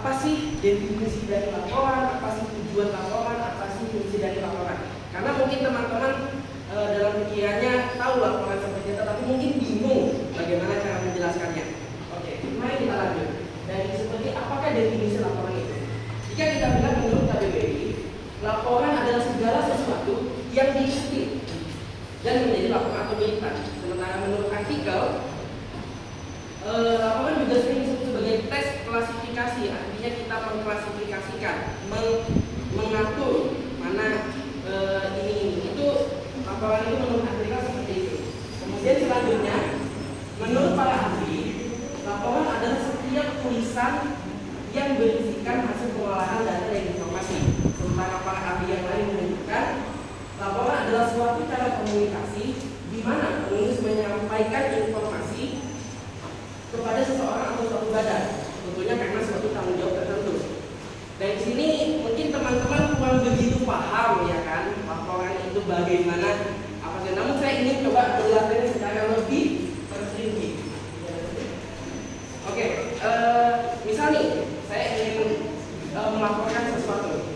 apa sih definisi dari laporan, apa sih tujuan laporan, apa sih fungsi dari laporan. Karena mungkin teman-teman dalam pikirannya tahu laporan seperti itu, tapi mungkin bingung bagaimana cara menjelaskannya. Oke, mari kita lanjut. Dan seperti apakah definisi laporan itu? Jika kita bilang menurut KBBI, laporan adalah segala sesuatu yang diikuti dan menjadi laporan atau militan. Sementara menurut artikel, laporan juga sering disebut sebagai tes klasifikasi. Artinya kita mengklasifikasikan, mengatur mana ini itu laporan itu menurut artikel seperti itu. Kemudian selanjutnya, menurut para ahli, laporan adalah setiap tulisan yang berisikan hasil pengolahan data dan informasi. Sementara para ahli yang lain menunjukkan laporan adalah suatu cara komunikasi di mana penulis menyampaikan informasi kepada seseorang atau suatu badan, tentunya karena suatu tanggung jawab tertentu. Dan di sini mungkin teman-teman kurang begitu paham ya kan, laporan itu bagaimana apa sih. Namun saya ingin coba menjelaskan secara lebih terperinci. Oke, misal nih saya ingin melaporkan sesuatu.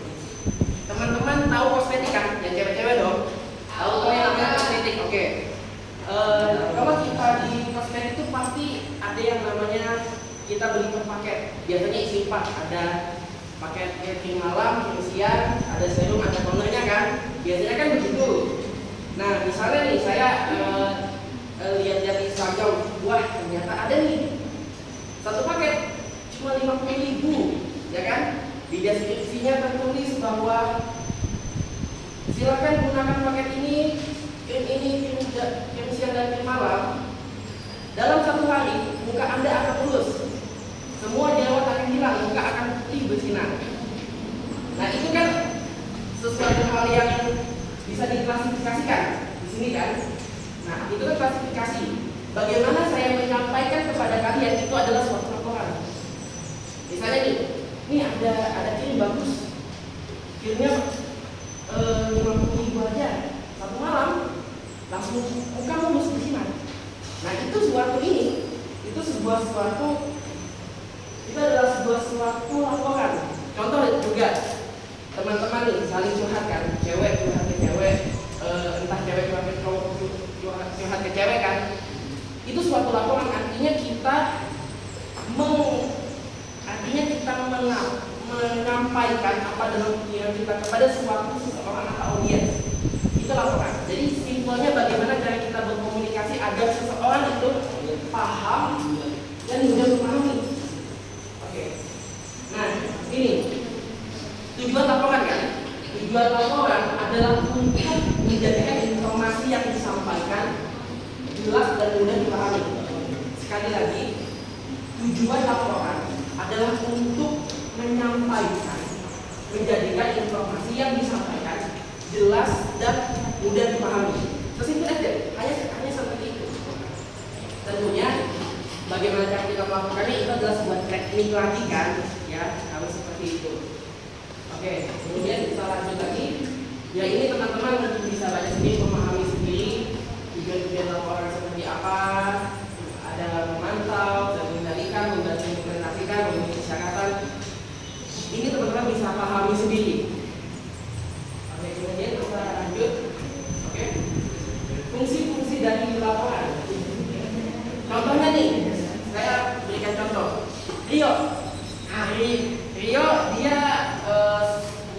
Teman-teman tahu kosmetik kan? Yang cewek-cewek dong. Tahu kok yang namanya kosmetik? Oke. Kalau kita di kosmetik itu pasti ada yang namanya kita beli per paket. Biasanya isi 4, ada paket krim malam, krim siang, ada serum, ada tonernya kan. Biasanya kan begitu. Nah misalnya nih saya lihat-lihat di Instagram, wah ternyata ada nih satu paket cuma 50.000, ya kan? Di deskripsinya tertulis bahwa silakan gunakan paket ini, krim siang dan krim malam. Dalam 1 hari muka Anda akan mulus, semua jerawat akan hilang, muka akan putih bersinar. Nah itu kan sesuatu hal yang bisa diklasifikasikan di sini kan. Nah itu kan klasifikasi. Bagaimana saya menyampaikan kepada kalian itu adalah suatu laporan. Misalnya nih, ini ada krim bagus, krimnya 50.000 aja, 1 malam langsung muka mulus bersinar. Nah itu adalah sebuah suatu laporan. Contoh juga teman-teman nih saling curhat kan, cewek curhat ke cewek, entah cewek curhat ke cowok, curhat ke cewek kan. Itu suatu laporan, artinya kita menyampaikan apa dalam pikiran kita kepada seseorang atau audiens. Itu laporan. Jadi simpelnya bagaimana cara kita berkomunikasi agar seseorang itu paham dan mudah memahami. Oke. Nah, ini tujuan laporan kan? Tujuan laporan adalah untuk menjadikan informasi yang disampaikan jelas dan mudah dipahami. Sekali lagi, tujuan laporan adalah untuk menyampaikan, menjadikan informasi yang disampaikan jelas dan mudah dipahami. Sesimpel aja, hanya seperti itu. Tentunya bagaimana cara kita melakukannya itu adalah sebuah teknik lagi kan, ya harus seperti itu. Oke, kemudian kita lanjut lagi. Ya ini teman-teman nanti bisa baca sendiri, memahami sendiri tujuan laporan seperti apa. Ada memantau, dan mengendalikan, membantu implementasikan, memenuhi persyaratan. Ini teman-teman bisa pahami sendiri. Oke, kemudian kita lanjut. Oke, fungsi-fungsi dari laporan. Contohnya nih, saya berikan contoh. Rio dia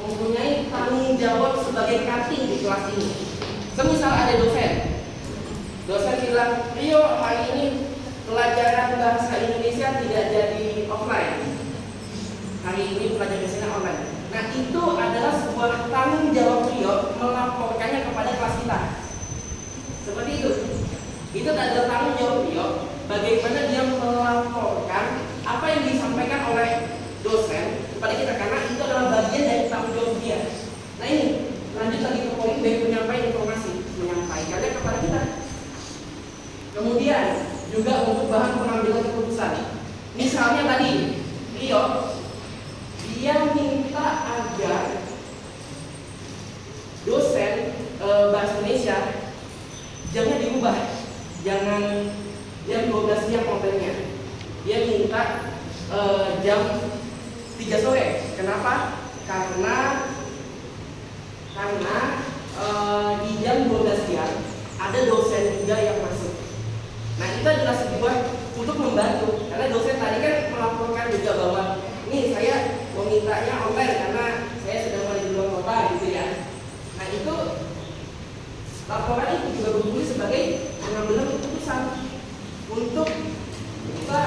mempunyai tanggung jawab sebagai cutting di kelas ini. Semisal ada dosen bilang, Rio hari ini pelajaran bahasa Indonesia tidak jadi offline. Hari ini pelajaran bahasa online. Nah itu adalah sebuah tanggung jawab Rio melaporkannya kepada kelas kita. Seperti itu. Itu adalah tanggung jawab Rio bagaimana dia melaporkan apa yang disampaikan oleh dosen kepada kita, karena itu adalah bagian dari tanggung jawab dia. Nah ini lanjut lagi ke poin dari penyampaian informasi, menyampaikannya kepada kita. Kemudian juga untuk bahan pengambilan keputusan. Misalnya tadi Rio dia minta agar dosen bahasa Indonesia jamnya diubah, jangan jam 12 siang kontennya. Dia minta jam 3 sore. Kenapa? Karena di jam 12 siang ada dosen juga yang masuk. Nah itu adalah sebuah untuk membantu, karena dosen tadi kan melaporkan juga bahwa ini saya memintanya online karena saya sedang mulai di luar kota gitu ya. Nah itu laporan itu juga berfungsi sebagai pengambilan keputusan untuk kita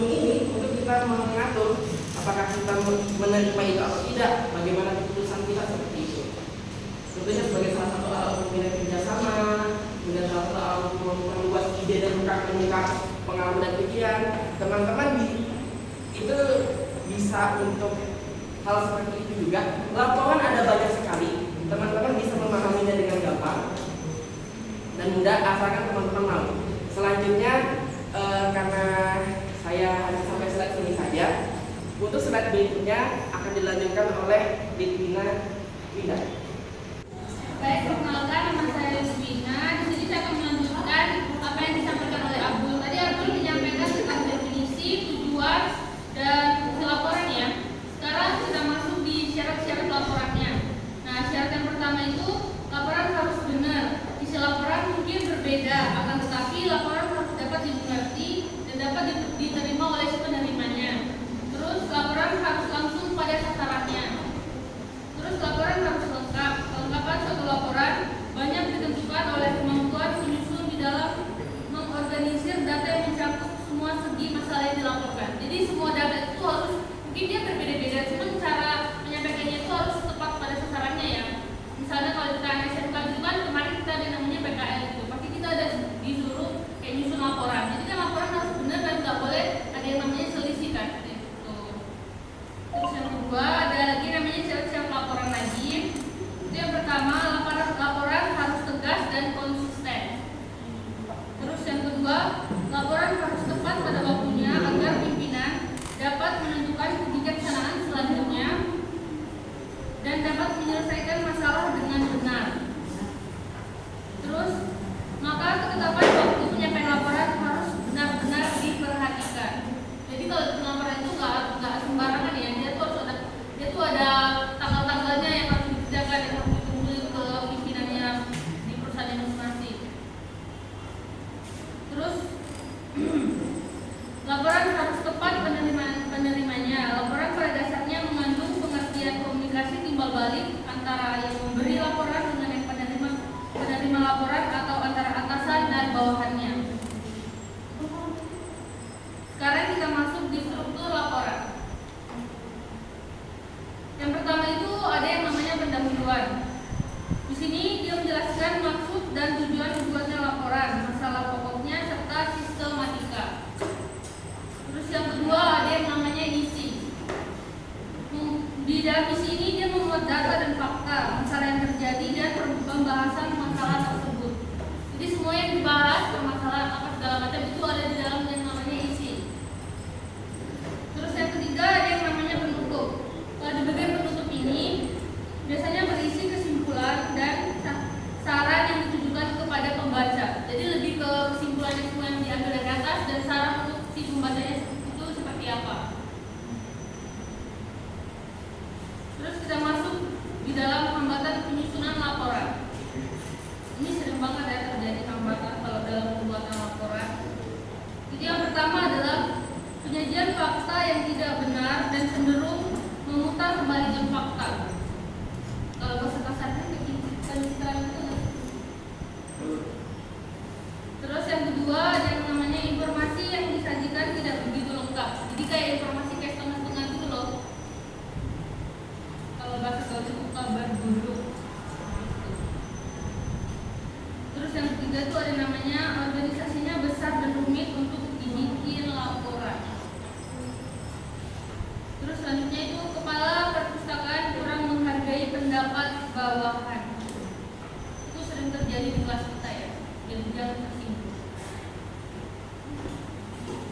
untuk kita mengatur apakah kita menerima itu atau tidak, bagaimana keputusan kita seperti itu. Tentunya sebagai salah satu alat pembinaan kerjasama, kemudian salah satu alat untuk memperluas ide dan mengungkap pengalaman dan pikiran, teman-teman itu bisa untuk hal seperti itu juga. Laporan ada banyak sekali, teman-teman bisa memahaminya dengan gampang dan mudah asalkan teman-teman mau. Selanjutnya karena saya hanya sampai slide ini saja, untuk slide berikutnya akan dilanjutkan oleh Litwina Winda. Baik, perkenalkan nama saya Litwina. Di sini saya akan melanjutkan apa yang disampaikan oleh Abdul. Tadi Abdul menyampaikan tentang definisi, tujuan, dan fungsi laporan ya. Sekarang kita masuk di syarat-syarat laporannya. Nah, syarat yang pertama itu laporan harus benar. Isi laporan mungkin berbeda, akan tetapi laporan harus dapat dimengerti dan dapat diterima oleh si penerimanya. Terus laporan harus langsung pada sasarannya. Terus laporan harus lengkap. Kelengkapan suatu laporan banyak ditentukan oleh kemampuan penyusun di dalam mengorganisir data yang mencakup semua segi masalah yang dilaporkan. Jadi semua data itu harus, mungkin dia berbeda-beda, cuma cara menyampaikannya itu harus tepat pada sasarannya ya. Misalnya kalau kita SMK itu kan kemarin kita ada namanya PKL itu, pasti kita ada disuruh kayak nyusun laporan. Jadi kan laporan harus benar dan nggak boleh ada yang namanya selisih kan. Terus yang kedua ada lagi namanya syarat-syarat laporan lagi. Itu yang pertama, laporan harus tegas dan konsisten. Terus yang kedua, laporan harus tepat pada waktunya agar pimpinan dapat menentukan kebijaksanaan selanjutnya dan dapat menyelesaikan masalah dengan benar. Terus maka ketetapan waktu penyampaian laporan harus benar-benar diperhatikan. Jadi kalau laporan itu nggak sembarangan ya, dia tuh ada tanggal-tanggalnya yang harus dikerjakan, yang harus ditunggu ke pimpinannya di perusahaan masing-masing. Terus laporan harus tepat penerimanya. Laporan pada dasarnya mengandung pengertian komunikasi timbal balik antara yang memberi laporan dengan yang penerima laporan atau antara atasan dan bawahannya. Sekarang kita masuk di struktur laporan. Yang pertama itu ada yang namanya pendahuluan. Di sini dia menjelaskan maksud dan tujuan dibuatnya laporan, masalah pokoknya serta sistematika. Terus yang kedua ada yang namanya isi. Di dalam isi ini dia memuat data dan fakta, masalah yang terjadi dan pembahasan masalah tersebut. Jadi semua yang dibahas, masalah apa segala macam itu ada di dalam yang namanya isi. Terus yang ketiga ada yang namanya penutup. Kalau di bagian penutup ini biasanya berisi kesimpulan dan saran yang ditujukan kepada pembaca. Jadi lebih ke kesimpulan yang diambil dari atas dan saran untuk si pembacanya itu seperti apa. Terus kita masuk di dalam hambatan penyusunan laporan. Ini sering banget ya terjadi hambatan kalau dalam pembuatan laporan. Jadi yang pertama adalah penyajian fakta yang tidak benar dan cenderung memutar kembalikan fakta. Kalau bahasa kasarnya pencitraan itu. Terus yang kedua ada yang namanya informasi yang disajikan tidak begitu lengkap. Jadi kayak informasi kayak setengah-setengah gitu loh. Kalau bahasa gaul itu kabar buruk. Terus yang ketiga itu ada namanya organisasinya besar dan rumit untuk dibikin laporan. Terus selanjutnya itu kepala perpustakaan kurang menghargai pendapat bawahan. Itu sering terjadi di kelas kita ya, yang jangan tersinggung.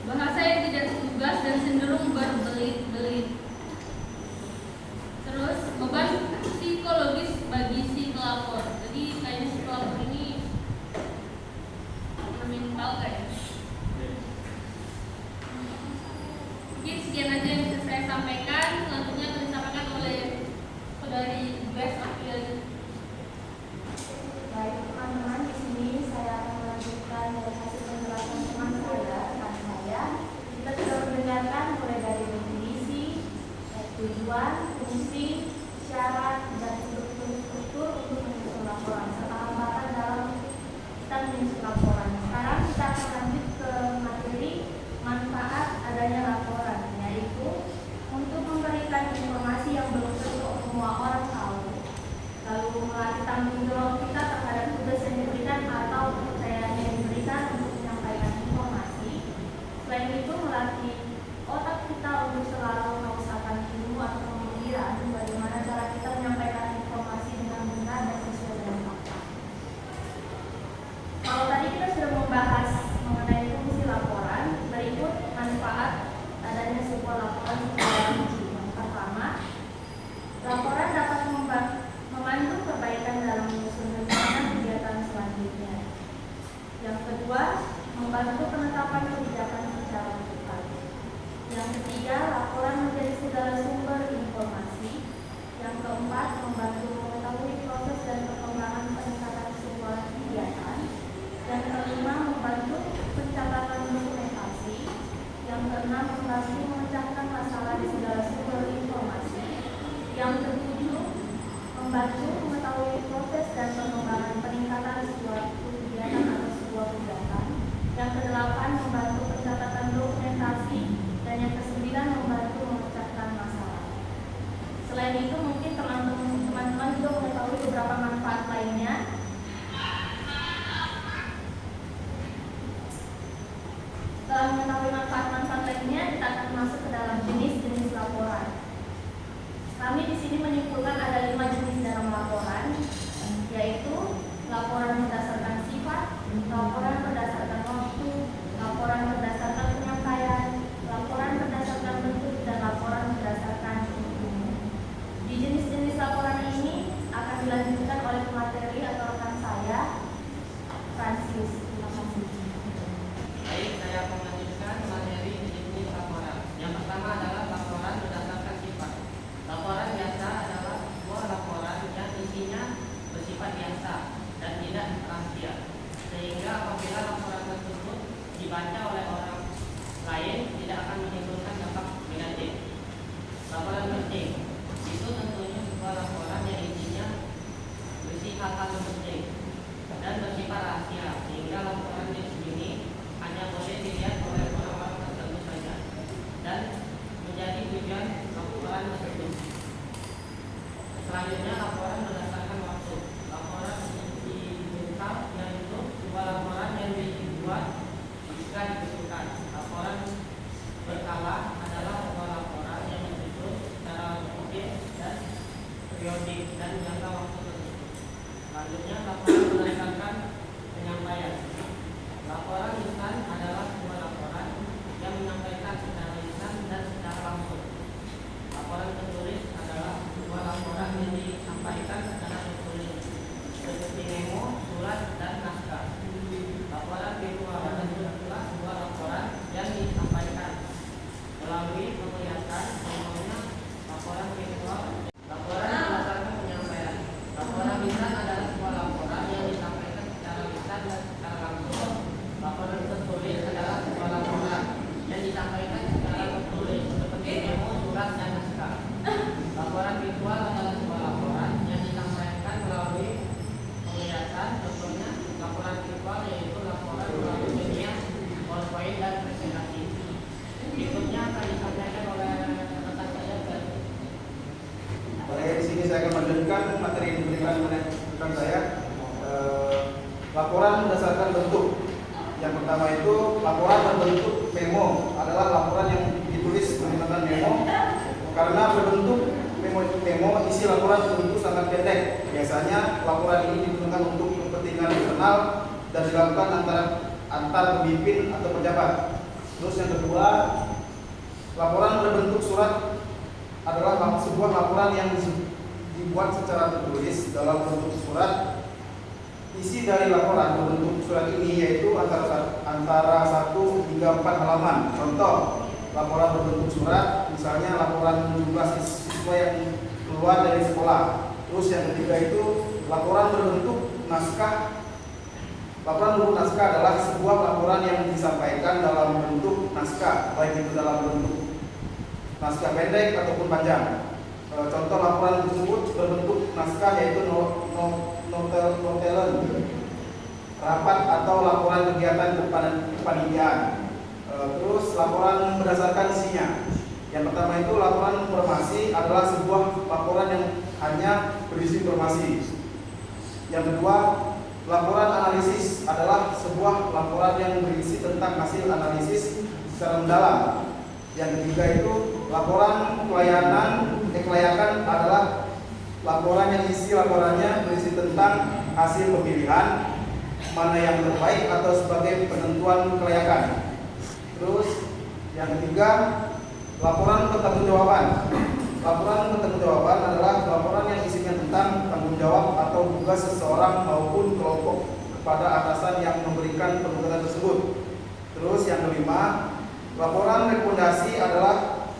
Bahasa yang tidak tegas dan cenderung berbelit-belit. Terus beban psikologis bagi si pelapor. Jadi kayaknya si pelapor ini mental kayak. Mungkin sekian aja yang bisa saya sampaikan. Selanjutnya akan disampaikan oleh saudari Grace April. Baik teman-teman, di sini saya akan melanjutkan dari hasil penjelasan teman saya, rekan saya. Kita sudah mendengarkan mulai dari definisi, tujuan, fungsi, syarat, dan struktur untuk menyusun laporan serta hambatan dalam kita menyusun laporan. Sekarang kita akan lanjut ke materi manfaat adanya laporan, yaitu untuk memberikan informasi yang belum tentu semua orang tahu, lalu melatih tanggung jawab kita terhadap tugas yang diberikan atau kepercayaan yang diberikan untuk menyampaikan informasi. Selain itu melatih otak kita untuk selalu mengusahakan ilmu atau pemikiran bagaimana cara kita menyampaikan informasi dengan benar dan sesuai dengan fakta. Kalau tadi kita sudah membahas mengenai fungsi laporan, berikut manfaat adanya sebuah laporan secara rinci. Yang pertama, laporan dapat memandu perbaikan dalam menyusun rencana kegiatan selanjutnya. Yang kedua, membantu penetapan kebijakan secara tepat. Yang ketiga, laporan menjadi segala sumber informasi. Yang keempat, membantu mengetahui proses dan perkembangan peningkatan sebuah kegiatan. Yang kelima, membantu pencatatan dokumentasi. Yang keenam, membantu memecahkan masalah di segala sumber informasi. Yang ketujuh, membantu mengetahui proses dan pengembangan peningkatan sebuah kegiatan atau sebuah kegiatan. Yang kedelapan, membantu pencatatan dokumentasi. Dan yang kesembilan, membantu memecahkan masalah. Selain itu, mungkin teman-teman juga mengetahui beberapa manfaat lainnya. Setelah mengetahui manfaat-manfaat lainnya, kita akan masuk ke dalam jenis-jenis laporan. Kami di sini menyimpulkan ada 5 jenis dalam laporan, yaitu laporan berdasarkan sifat, laporan berdasarkan waktu, laporan berdasarkan penyampaian, laporan berdasarkan bentuk, dan laporan berdasarkan umum. Di jenis-jenis laporan ini akan dilanjutkan oleh pemateri atau rekan saya, Francis. Terima kasih. Baik, saya akan melanjutkan materi jenis laporan. Yang pertama adalah laporan berdasarkan sifat. Laporan biasa adalah sebuah laporan yang isinya bersifat biasa dan tidak rahasia, sehingga apabila laporan tersebut dibaca oleh orang lain tidak akan menimbulkan dampak negatif. Laporan penting itu tentunya sebuah laporan yang isinya berisi hal-hal penting dan bersifat rahasia, sehingga laporan jenis ini hanya boleh dilihat oleh orang-orang tertentu saja dan menjadi tujuan laporan tersebut. Selanjutnya, laporan berdasarkan waktu. Laporan digital yaitu sebuah laporan yang dibuat jika dibutuhkan. Laporan berkala adalah sebuah laporan yang disusun secara rutin dan periodik dan jangka waktu tertentu. Selanjutnya, laporan berdasarkan penyampaian. Laporan lisan adalah sebuah laporan yang menyampaikan secara lisan dan secara langsung. Laporan tertulis adalah sebuah laporan yang disampaikan secara tertulis, seperti memo, surat, dan naskah. Laporan virtual adalah sebuah laporan yang disampaikan melalui penglihatan, contohnya laporan virtual. Laporan berdasarkan penyampaian. Laporan lisan adalah sebuah laporan yang disampaikan secara lisan dan secara langsung. Laporan tertulis adalah sebuah laporan yang disampaikan secara tertulis, seperti memo, surat, dan naskah. Laporan virtual adalah sebuah laporan yang disampaikan melalui penglihatan, contohnya laporan virtual yaitu laporan melalui media, PowerPoint, dan presentasi. Berikutnya akan disampaikan oleh rekan saya. Baik, di sini saya akan melanjutkan materi yang diberikan oleh rekan saya. Laporan berdasarkan bentuk. Yang pertama itu laporan berbentuk memo adalah laporan yang ditulis menggunakan memo. Karena berbentuk memo isi laporan tentu sangat pendek. Biasanya laporan ini digunakan untuk kepentingan internal dan dilakukan antar pemimpin atau pejabat. Terus yang kedua, laporan berbentuk surat adalah sebuah laporan yang dibuat secara tertulis dalam bentuk surat. Isi dari laporan berbentuk surat ini yaitu antara 1 hingga 4 halaman. Contoh, laporan berbentuk surat, misalnya laporan jumlah siswa yang keluar dari sekolah. Terus yang ketiga itu laporan berbentuk naskah. Laporan berbentuk naskah adalah sebuah laporan yang disampaikan dalam bentuk naskah, baik itu dalam bentuk naskah pendek ataupun panjang. Contoh laporan tersebut berbentuk naskah yaitu notelen, rapat atau laporan kegiatan kepanitiaan. Terus laporan berdasarkan isinya. Yang pertama itu laporan informasi adalah sebuah laporan yang hanya berisi informasi. Yang kedua, laporan analisis adalah sebuah laporan yang berisi tentang hasil analisis secara mendalam. Yang ketiga itu laporan kelayakan adalah laporan yang isi laporannya berisi tentang hasil pemilihan mana yang terbaik atau sebagai penentuan kelayakan. Terus yang ketiga, laporan pertanggungjawaban. Laporan pertanggungjawaban adalah laporan yang isinya tentang tanggung jawab atau tugas seseorang maupun kelompok kepada atasan yang memberikan penugasan tersebut. Terus yang kelima, laporan rekomendasi adalah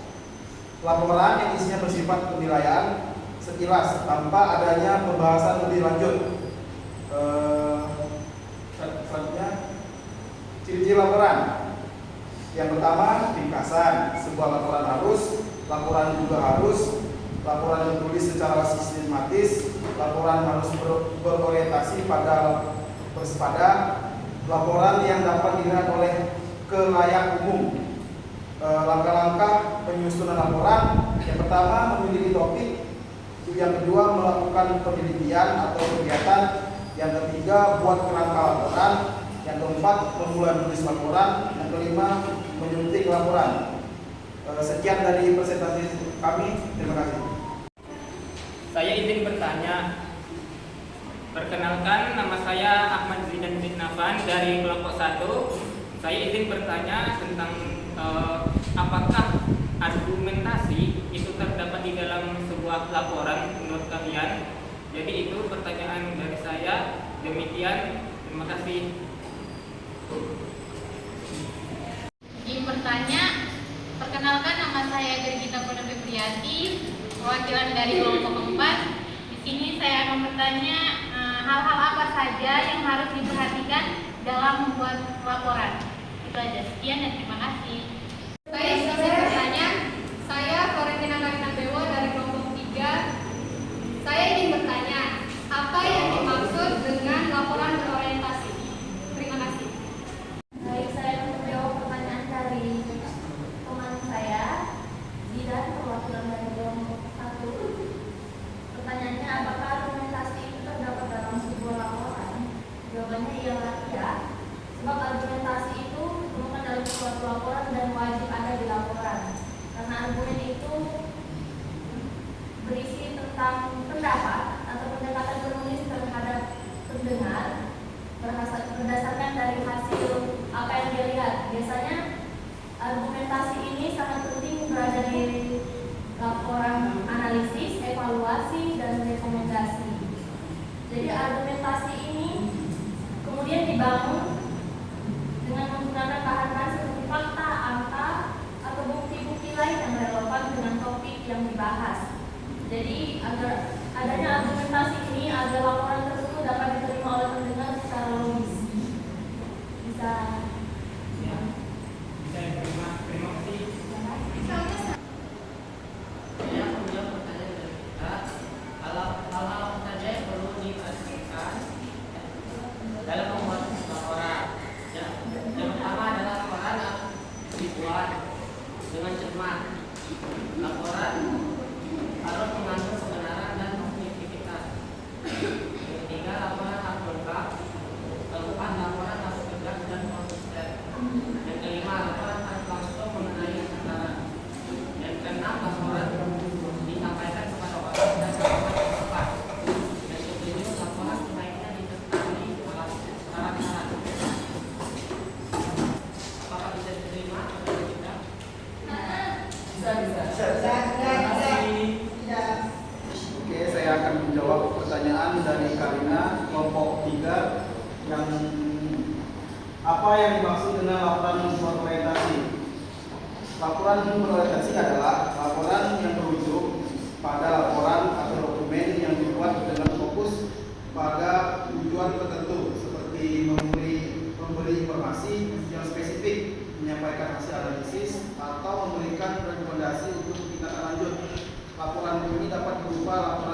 laporan yang isinya bersifat penilaian sekilas tanpa adanya pembahasan lebih lanjut. Selanjutnya, ciri-ciri laporan. Yang pertama, ringkasan. Sebuah laporan harus, laporan juga harus, laporan yang ditulis secara sistematis, laporan harus berorientasi pada laporan yang dapat dilihat oleh kelayak umum. Langkah-langkah penyusunan laporan. Yang pertama, memiliki topik. Yang kedua, melakukan penelitian atau kegiatan. Yang ketiga, buat kerangka laporan. Yang keempat, memulai menulis laporan. Yang kelima, menyuntik laporan. Sekian dari presentasi kami. Terima kasih. Saya izin bertanya. Perkenalkan, nama saya Ahmad Zidan bin Nafan dari kelompok 1. Saya izin bertanya tentang apakah argumentasi itu terdapat di dalam sebuah laporan menurut kalian? Jadi itu pertanyaan dari saya. Demikian, terima kasih. Izin bertanya, perkenalkan nama saya Gergita Purna Febriati, perwakilan dari kelompok 4. Di sini saya akan bertanya hal-hal apa saja yang harus diperhatikan dalam membuat laporan. Itu aja. Sekian dan terima kasih. Baik, saya bertanya. Saya Florentina Karina Bewo dari kelompok 3. Saya ingin bertanya, apa yang dimaksud dengan laporan berorientasi? Terima kasih. Baik, saya akan menjawab pertanyaan dari teman saya, Zidan, perwakilan dari kelompok 1. Pertanyaannya, apakah argumentasi itu terdapat dalam sebuah laporan? Jawabannya ialah ya, sebab argumentasi itu bukan dalam suatu laporan dan wajib ada di laporan. Karena argumen itu berisi tentang pendapat atau pendekatan penulis terhadap pendengar berdasarkan dari hasil apa yang dia lihat. Biasanya argumentasi ini sangat penting berada di laporan analisis, evaluasi, dan rekomendasi. Jadi argumentasi ini kemudian dibangun dengan menggunakan bahan-bahan seperti fakta, angka, atau bukti-bukti lain yang relevan dengan topik yang dibahas. Jadi agar adanya argumentasi ini agar laporan tersebut dapat diterima oleh pendengar secara logis. Bisa. Terima kasih. Saya punya pertanyaan dari kita. Hal-hal apa saja yang perlu diperhatikan dalam membuat laporan? Yang pertama adalah laporan yang dibuat dengan cermat. Laporan harus mengandung kebenaran dan objektivitas. Yang ketiga, laporan harus lengkap. Keempat, laporan harus tegas dan konsisten. Yang kelima, laporan harus langsung mengenai acara. Yang keenam, laporan disampaikan kepada orang dan tepat. Yang ketujuh, laporan sebaiknya disertai syarat-syarat. Apakah bisa diterima atau tidak? Oke, saya akan menjawab pertanyaan dari Karina, kelompok 3, yang apa yang dimaksud dengan laporan berorientasi. Laporan berorientasi adalah laporan yang merujuk pada laporan atau dokumen yang dibuat dengan fokus pada tujuan tertentu seperti memberi informasi yang spesifik, menyampaikan hasil analisis, atau memberikan rekomendasi untuk tindakan lanjut. Laporan ini dapat berupa laporan